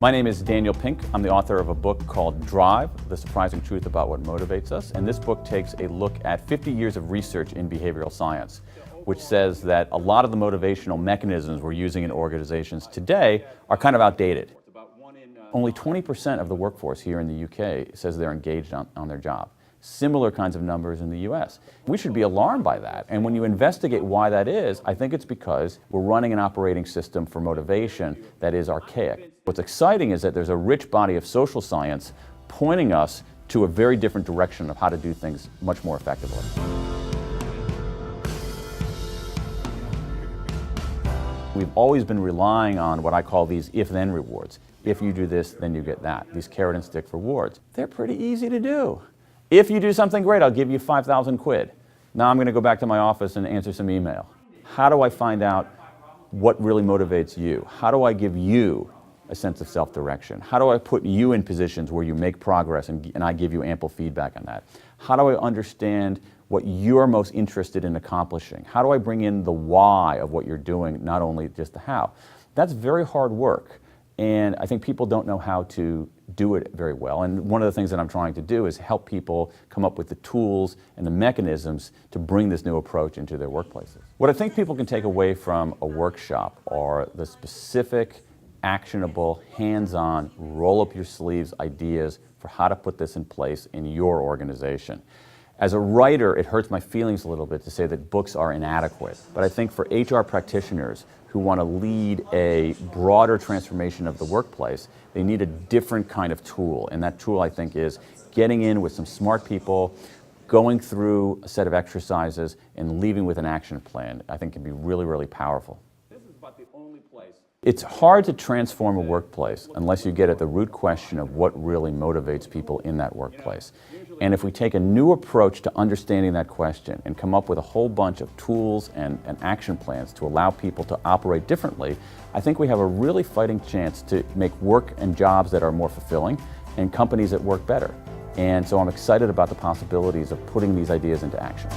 My name is Daniel Pink. I'm the author of a book called Drive, The Surprising Truth About What Motivates Us. And this book takes a look at 50 years of research in behavioral science, which says that a lot of the motivational mechanisms we're using in organizations today are kind of outdated. Only 20% of the workforce here in the UK says they're engaged on their job. Similar kinds of numbers in the US. We should be alarmed by that. And when you investigate why that is, I think it's because we're running an operating system for motivation that is archaic. What's exciting is that there's a rich body of social science pointing us to a very different direction of how to do things much more effectively. We've always been relying on what I call these if-then rewards. If you do this, then you get that. These carrot and stick rewards. They're pretty easy to do. If you do something great, I'll give you 5,000 quid. Now I'm going to go back to my office and answer some email. How do I find out what really motivates you? How do I give you a sense of self-direction? How do I put you in positions where you make progress and I give you ample feedback on that? How do I understand what you're most interested in accomplishing? How do I bring in the why of what you're doing, not only just the how? That's very hard work. And I think people don't know how to do it very well. And one of the things that I'm trying to do is help people come up with the tools and the mechanisms to bring this new approach into their workplaces. What I think people can take away from a workshop are the specific, actionable, hands-on, roll-up-your-sleeves ideas for how to put this in place in your organization. As a writer, it hurts my feelings a little bit to say that books are inadequate. But I think for HR practitioners who want to lead a broader transformation of the workplace, they need a different kind of tool. And that tool, I think, is getting in with some smart people, going through a set of exercises, and leaving with an action plan. I think can be really, really powerful. This is about the only place. It's hard to transform a workplace unless you get at the root question of what really motivates people in that workplace. And if we take a new approach to understanding that question and come up with a whole bunch of tools and action plans to allow people to operate differently, I think we have a really fighting chance to make work and jobs that are more fulfilling and companies that work better. And so I'm excited about the possibilities of putting these ideas into action.